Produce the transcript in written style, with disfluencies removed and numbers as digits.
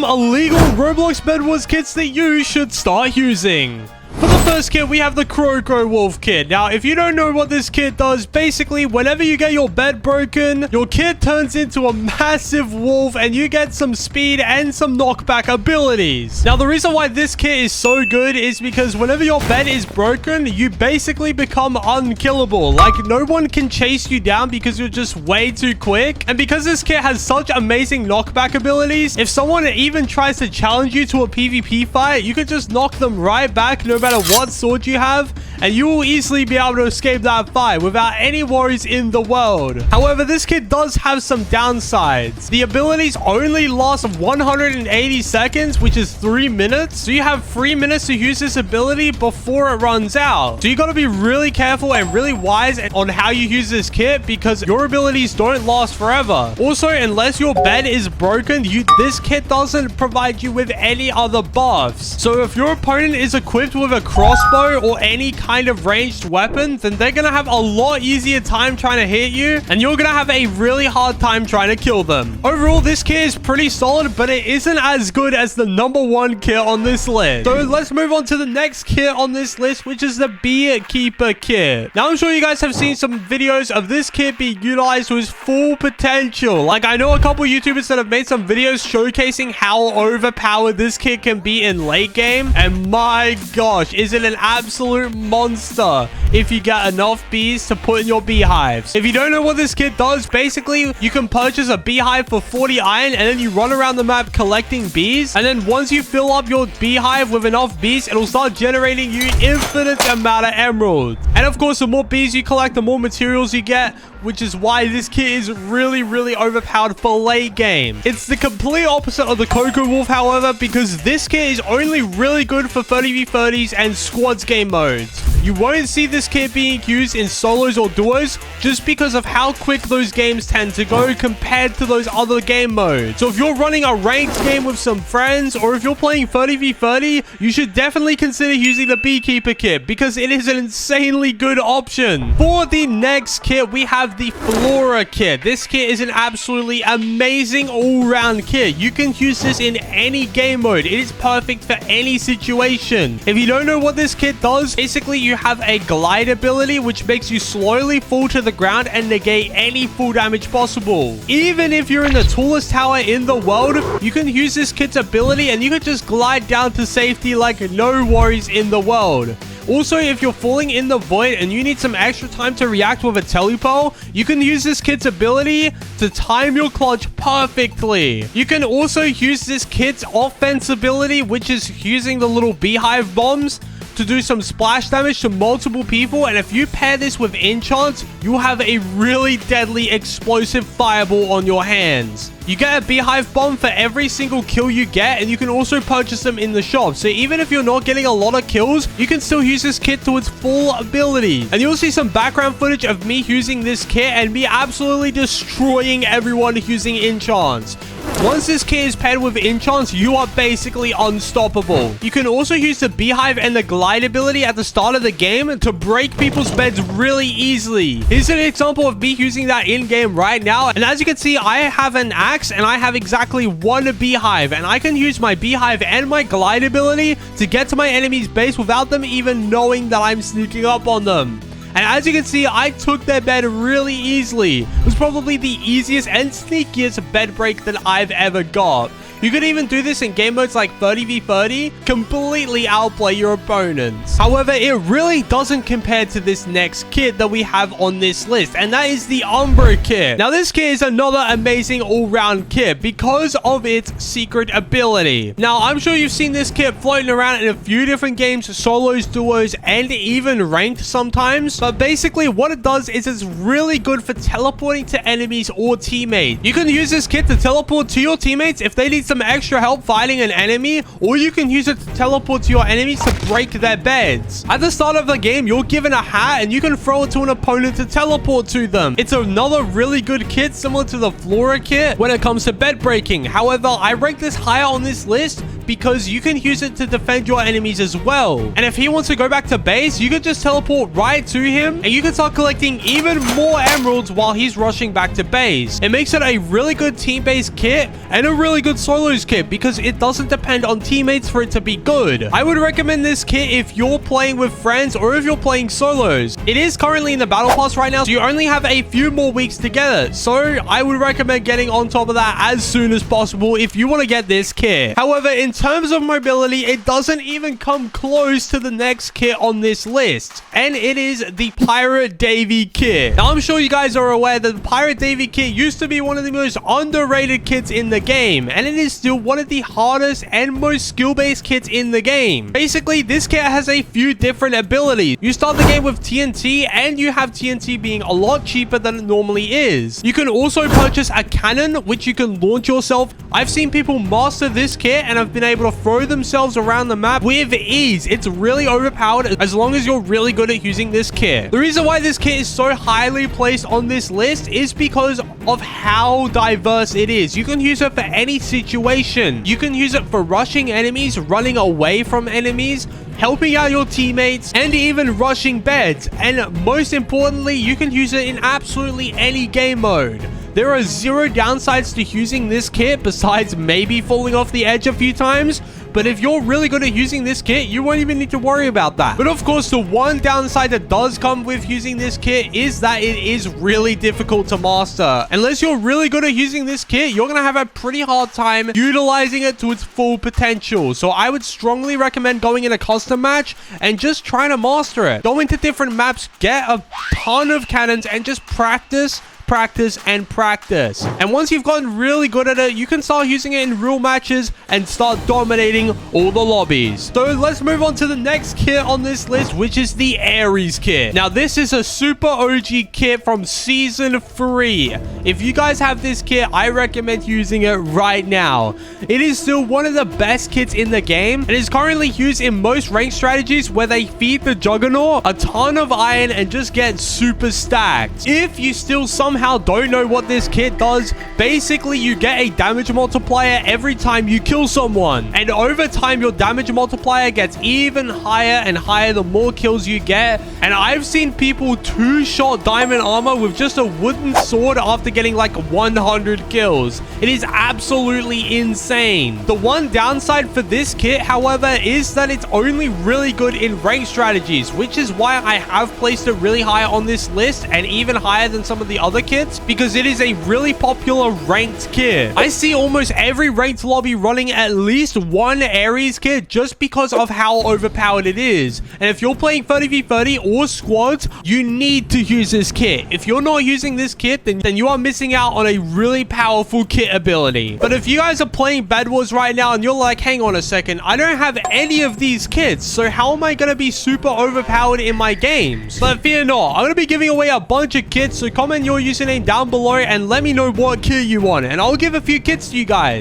illegal Roblox Bedwars kits that you should start using. For the first kit, we have the Croco Wolf kit. Now, if you don't know what this kit does, basically, whenever you get your bed broken, your kit turns into a massive wolf and you get some speed and some knockback abilities. Now, the reason why this kit is so good is because whenever your bed is broken, you basically become unkillable. Like, no one can chase you down because you're just way too quick. And because this kit has such amazing knockback abilities, if someone even tries to challenge you to a PvP fight, you could just knock them right back no matter what sword you have, and you will easily be able to escape that fight without any worries in the world. However, this kit does have some downsides. The abilities only last 180 seconds, which is 3 minutes. So you have 3 minutes to use this ability before it runs out. So you got to be really careful and really wise on how you use this kit because your abilities don't last forever. Also, unless your bed is broken, this kit doesn't provide you with any other buffs. So if your opponent is equipped with a crossbow or any kind of ranged weapon, then they're gonna have a lot easier time trying to hit you, and you're gonna have a really hard time trying to kill them. Overall, this kit is pretty solid, but it isn't as good as the #1 kit on this list. So let's move on to the next kit on this list, which is the Beekeeper kit. Now, I'm sure you guys have seen some videos of this kit being utilized to its full potential. Like, I know a couple YouTubers that have made some videos showcasing how overpowered this kit can be in late game, and my gosh, is it an absolute monster if you get enough bees to put in your beehives. If you don't know what this kit does, basically you can purchase a beehive for 40 iron and then you run around the map collecting bees, and then once you fill up your beehive with enough bees, it'll start generating you infinite amount of emeralds. And of course, the more bees you collect, the more materials you get, which is why this kit is really overpowered for late game. It's the complete opposite of the Croco Wolf, however, because this kit is only really good for 30v30s and squads game modes. You won't see this kit being used in solos or duos just because of how quick those games tend to go compared to those other game modes. So if you're running a ranked game with some friends, or if you're playing 30v30, you should definitely consider using the Beekeeper kit because it is an insanely good option. For the next kit, we have the Flora kit. This kit is an absolutely amazing all-round kit. You can use this in any game mode. It is perfect for any situation. If you don't know what this kit does, basically you have a glide ability which makes you slowly fall to the ground and negate any full damage possible. Even if you're in the tallest tower in the world, you can use this kit's ability and you can just glide down to safety like no worries in the world. Also, if you're falling in the void and you need some extra time to react with a telepole, you can use this kit's ability to time your clutch perfectly. You can also use this kit's offense ability, which is using the little beehive bombs to do some splash damage to multiple people, and if you pair this with enchants, you'll have a really deadly explosive fireball on your hands. You get a beehive bomb for every single kill you get, and you can also purchase them in the shop. So even if you're not getting a lot of kills, you can still use this kit to its full ability. And you'll see some background footage of me using this kit and me absolutely destroying everyone using enchants. Once this kit is paired with enchants, you are basically unstoppable. You can also use the beehive and the glide ability at the start of the game to break people's beds really easily. Here's an example of me using that in-game right now. And as you can see, I have an axe and I have exactly 1 beehive. And I can use my beehive and my glide ability to get to my enemy's base without them even knowing that I'm sneaking up on them. And as you can see, I took their bed really easily. It was probably the easiest and sneakiest bed break that I've ever got. You could even do this in game modes like 30v30, completely outplay your opponents. However, it really doesn't compare to this next kit that we have on this list, and that is the Ombre kit. Now, this kit is another amazing all-round kit because of its secret ability. Now, I'm sure you've seen this kit floating around in a few different games, solos, duos, and even ranked sometimes. But basically, what it does is it's really good for teleporting to enemies or teammates. You can use this kit to teleport to your teammates if they need some extra help fighting an enemy, or you can use it to teleport to your enemies to break their beds. At the start of the game, you're given a hat and you can throw it to an opponent to teleport to them. It's another really good kit similar to the Flora kit when it comes to bed breaking. However, I rank this higher on this list because you can use it to defend your enemies as well. And if he wants to go back to base, you can just teleport right to him and you can start collecting even more emeralds while he's rushing back to base. It makes it a really good team-based kit and a really good solos kit because it doesn't depend on teammates for it to be good. I would recommend this kit if you're playing with friends or if you're playing solos. It is currently in the battle pass right now, so you only have a few more weeks to get it. So I would recommend getting on top of that as soon as possible if you want to get this kit. However, in terms of mobility, it doesn't even come close to the next kit on this list, and it is the Pirate Davy kit. Now, I'm sure you guys are aware that the Pirate Davy kit used to be one of the most underrated kits in the game, and it is still one of the hardest and most skill-based kits in the game. Basically, this kit has a few different abilities. You start the game with TNT, and you have TNT being a lot cheaper than it normally is. You can also purchase a cannon, which you can launch yourself. I've seen people master this kit and have been able to throw themselves around the map with ease. It's really overpowered as long as you're really good at using this kit. The reason why this kit is so highly placed on this list is because of how diverse it is. You can use it for any situation. You can use it for rushing enemies, running away from enemies, helping out your teammates, and even rushing beds. And most importantly, you can use it in absolutely any game mode. There are zero downsides to using this kit besides maybe falling off the edge a few times. But if you're really good at using this kit, you won't even need to worry about that. But of course, the one downside that does come with using this kit is that it is really difficult to master. Unless you're really good at using this kit, you're going to have a pretty hard time utilizing it to its full potential. So I would strongly recommend going in a custom match and just trying to master it. Go into different maps, get a ton of cannons, and just practice, and practice. And once you've gotten really good at it, you can start using it in real matches and start dominating all the lobbies. So let's move on to the next kit on this list, which is the Aries kit. Now, this is a super OG kit from season 3. If you guys have this kit, I recommend using it right now. It is still one of the best kits in the game and is currently used in most rank strategies where they feed the Juggernaut a ton of iron and just get super stacked. If you still somehow don't know what this kit does, basically you get a damage multiplier every time you kill someone, and over time your damage multiplier gets even higher and higher the more kills you get. And I've seen people two-shot diamond armor with just a wooden sword after getting like 100 kills. It is absolutely insane. The one downside for this kit, however, is that it's only really good in rank strategies, which is why I have placed it really high on this list and even higher than some of the other kits, because it is a really popular ranked kit. I see almost every ranked lobby running at least one Aries kit just because of how overpowered it is. And if you're playing 30v30 or squads, you need to use this kit. If you're not using this kit, then you are missing out on a really powerful kit ability. But if you guys are playing Bed Wars right now and you're like, hang on a second, I don't have any of these kits, so how am I going to be super overpowered in my games? But fear not, I'm going to be giving away a bunch of kits, so comment your username down below and let me know what kit you want, and I'll give a few kits to you guys.